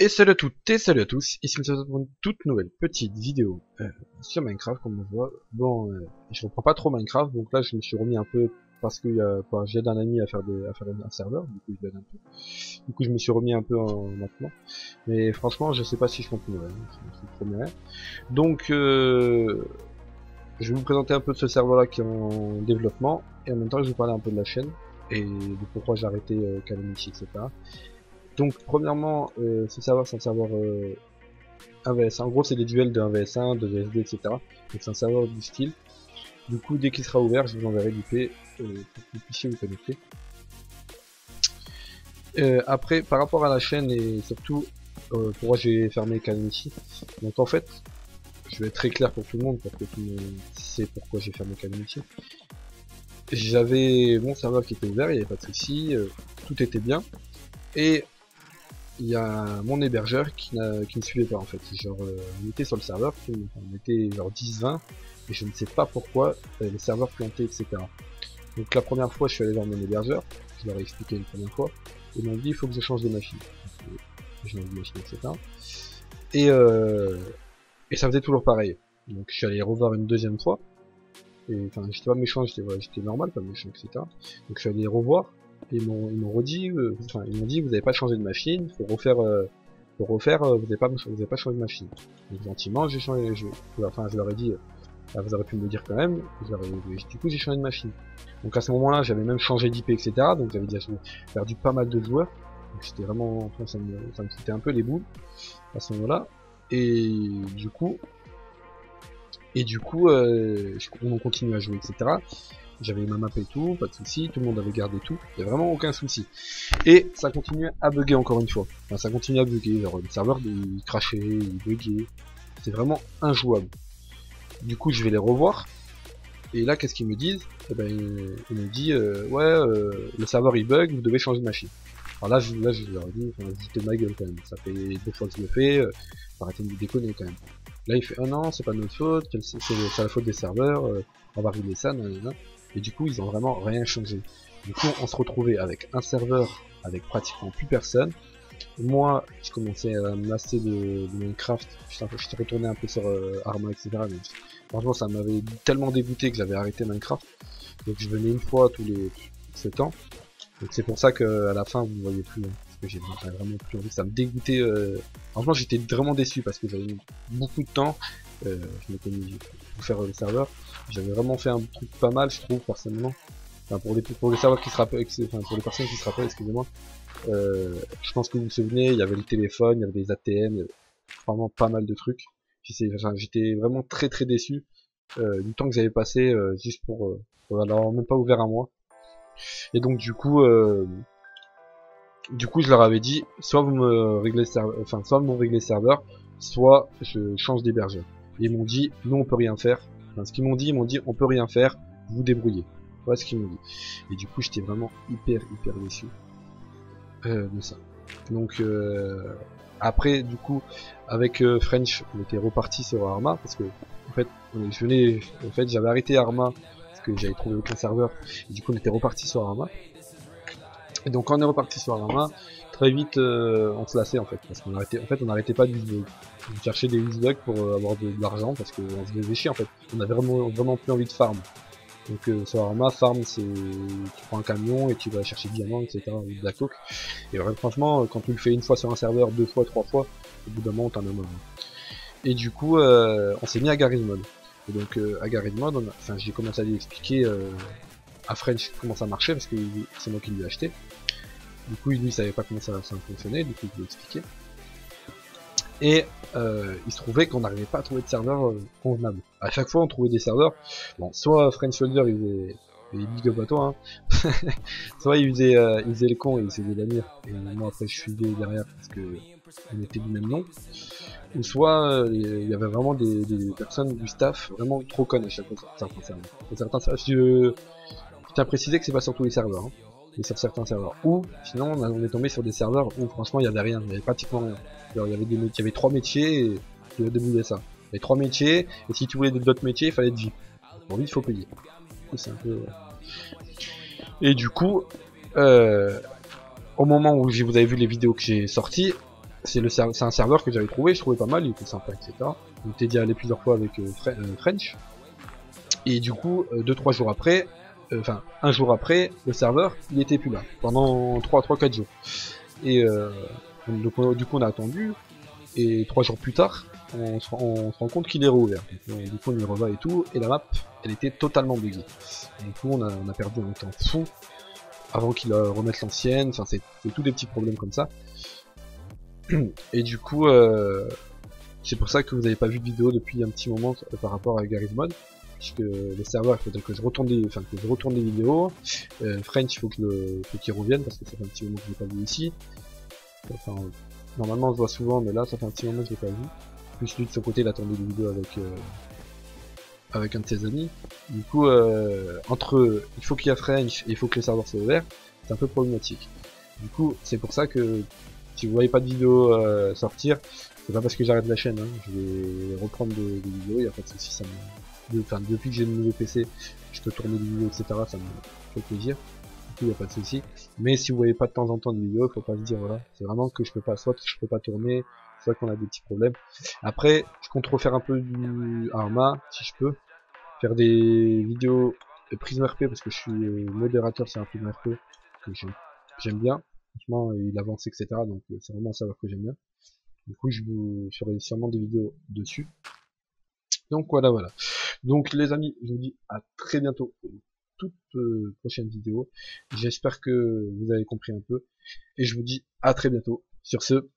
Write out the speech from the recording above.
Et salut à toutes et salut à tous, ici nous sommes pour une toute nouvelle petite vidéo sur Minecraft comme on voit. Bon, je reprends pas trop Minecraft, donc là je me suis remis un peu parce que j'aide un ami à faire un serveur, du coup je l'aide un peu. Du coup je me suis remis un peu maintenant, mais franchement je sais pas si je continuerai, je vous promets. Donc je vais vous présenter un peu de ce serveur là qui est en développement, et en même temps je vais vous parler un peu de la chaîne, et de pourquoi j'ai arrêté Calamity, etc. Donc premièrement, ce serveur c'est un serveur 1vs1. En gros c'est des duels de 1vs1, de VSD, etc. Donc c'est un serveur du style. Du coup dès qu'il sera ouvert je vous enverrai l'IP pour que vous puissiez vous connecter. Après par rapport à la chaîne et surtout pourquoi j'ai fermé Calamity. Donc en fait je vais être très clair pour tout le monde parce que tout le monde sait pourquoi j'ai fermé Calamity. J'avais mon serveur qui était ouvert, il n'y avait pas de soucis, tout était bien. Et il y a mon hébergeur qui me suivait pas en fait. Genre on était sur le serveur, on était genre 10-20 et je ne sais pas pourquoi les serveurs plantaient, etc. Donc la première fois je suis allé voir mon hébergeur, je leur ai expliqué une première fois, ils m'ont dit il faut que je change de machine. J'ai changé de machine, etc. Et ça faisait toujours pareil. Donc je suis allé revoir une deuxième fois. Et enfin j'étais pas méchant, j'étais normal, pas méchant, etc. Donc je suis allé revoir. Et ils m'ont redit, ils m'ont dit vous n'avez pas changé de machine, faut refaire, vous n'avez pas changé de machine. Donc gentiment j'ai changé, je leur ai dit, vous aurez pu me le dire quand même, du coup j'ai changé de machine. Donc à ce moment-là j'avais même changé d'IP, etc. Donc j'avais déjà perdu pas mal de joueurs. Donc c'était vraiment, enfin, ça me foutait un peu les boules à ce moment-là. Et du coup, on continue à jouer, etc. J'avais ma map et tout, pas de soucis, tout le monde avait gardé tout, il y a vraiment aucun souci. Et ça continuait à bugger encore une fois. Enfin, ça continuait à bugger, genre le serveur il crachait, il buguait. C'était vraiment injouable. Du coup, je vais les revoir. Et là, qu'est-ce qu'ils me disent? Eh ben, ils me disent, le serveur il bug, vous devez changer de machine. Alors là, je leur ai dit, enfin, de ma gueule quand même. Ça fait 2 fois que je le fais, arrêtez de me déconner quand même. Là, il fait, oh non, c'est pas notre faute, c'est la faute des serveurs, on va régler ça, nanana. Et du coup, ils ont vraiment rien changé. Du coup, on se retrouvait avec un serveur avec pratiquement plus personne. Moi, je commençais à me lasser de Minecraft. J'étais retourné un peu sur Arma, etc. Mais franchement, ça m'avait tellement dégoûté que j'avais arrêté Minecraft. Donc je venais une fois tous les 7 ans. Donc c'est pour ça que à la fin, vous ne voyez plus. Hein, parce que j'ai vraiment plus envie. Ça me dégoûtait. Franchement, j'étais vraiment déçu parce que j'avais mis beaucoup de temps. Je m'étais mis pour faire le serveur. J'avais vraiment fait un truc pas mal, je trouve, personnellement. Enfin, pour les serveurs qui se rappellent, enfin, pour les personnes qui se rappellent, excusez-moi. Je pense que vous vous souvenez, il y avait le téléphone, il y avait des ATM, il y avait vraiment pas mal de trucs. J'étais vraiment très très déçu du temps que j'avais passé juste pour l'avoir même pas ouvert un mois. Et donc du coup je leur avais dit, soit vous me réglez soit vous me réglez le serveur, soit je change d'hébergeur. Ils m'ont dit, nous on peut rien faire. Enfin, ce qu'ils m'ont dit, ils m'ont dit, on peut rien faire, vous débrouillez. Voilà ce qu'ils m'ont dit. Et du coup j'étais vraiment hyper déçu de ça. Donc après du coup avec French on était reparti sur Arma parce que en fait j'avais arrêté Arma parce que j'avais trouvé aucun serveur et du coup on était reparti sur Arma. Et donc quand on est reparti sur Arma, très vite on se lassait en fait parce qu'on n'arrêtait pas de chercher des bugs pour avoir de l'argent parce qu'on se faisait chier en fait. On avait vraiment plus envie de farm. Donc sur Arma, farm c'est tu prends un camion et tu vas chercher des diamants, etc. ou de la coke. Et vraiment, franchement, quand tu le fais une fois sur un serveur, 2 fois, 3 fois, au bout d'un moment t'en as marre. Et du coup on s'est mis à Garry's Mod. Et donc à Garry's Mod, j'ai commencé à lui expliquer à French comment ça marchait parce que c'est moi qui lui ai acheté. Du coup lui il savait pas comment ça fonctionnait, du coup je lui ai expliqué. Et il se trouvait qu'on n'arrivait pas à trouver de serveur convenable. À chaque fois on trouvait des serveurs, bon soit French Shoulder il faisait big up à toi, hein. Soit il faisait le con et il faisait bannir, et moi après je suivais derrière parce que on était du même nom. Ou soit il y avait vraiment des personnes du staff vraiment trop connes à chaque fois sur certains serveurs. Je tiens à préciser que c'est pas sur tous les serveurs, hein, mais sur certains serveurs. Ou sinon on est tombé sur des serveurs où franchement il y avait rien, il y avait pratiquement rien. Alors, il y avait 3 métiers et tu devais débrouiller ça. Il y avait 3 métiers et si tu voulais d'autres métiers il fallait être VIP. Pour lui il faut payer. C'est un peu... Et du coup, au moment où vous avez vu les vidéos que j'ai sorties, c'est un serveur que j'avais trouvé, je trouvais pas mal, il était sympa, etc. Donc t'es déjà allé plusieurs fois avec French. Et du coup, 2-3 jours après, enfin un jour après, le serveur il était plus là pendant 3-4 jours. Et donc, du coup on a attendu, et 3 jours plus tard, on se rend compte qu'il est réouvert. Donc, du coup on y reva et tout, et la map elle était totalement buggée. Du coup on a perdu un temps fou avant qu'il remette l'ancienne, enfin c'est tous des petits problèmes comme ça. Et du coup c'est pour ça que vous n'avez pas vu de vidéo depuis un petit moment par rapport à Garry's Mod, puisque le serveur il faudrait que je retourne des vidéos. French il faut qu'il revienne parce que ça fait un petit moment que je l'ai pas vu ici. Enfin, normalement on se voit souvent, mais là ça fait un petit moment que je l'ai pas vu. Plus lui de son côté il a tourné des vidéos avec un de ses amis. Du coup entre il faut qu'il y ait French et il faut que le serveur soit ouvert, c'est un peu problématique. Du coup c'est pour ça que si vous voyez pas de vidéo sortir, c'est pas parce que j'arrête la chaîne, hein. Je vais reprendre des vidéos, il n'y a pas de soucis, depuis que j'ai le nouveau PC, je peux tourner des vidéos, etc. Ça me fait plaisir. Du coup, il n'y a pas de soucis. Mais si vous voyez pas de temps en temps de vidéos, faut pas se dire voilà, c'est vraiment que je peux pas, soit je peux pas tourner, soit qu'on a des petits problèmes. Après, je compte refaire un peu du Arma, si je peux, faire des vidéos de Prism RP parce que je suis modérateur sur un Prism RP que j'aime bien. Franchement, il avance, etc. Donc c'est vraiment un serveur que j'aime bien. Du coup, je vous ferai sûrement des vidéos dessus. Donc voilà. Donc les amis, je vous dis à très bientôt pour une toute prochaine vidéo. J'espère que vous avez compris un peu. Et je vous dis à très bientôt. Sur ce,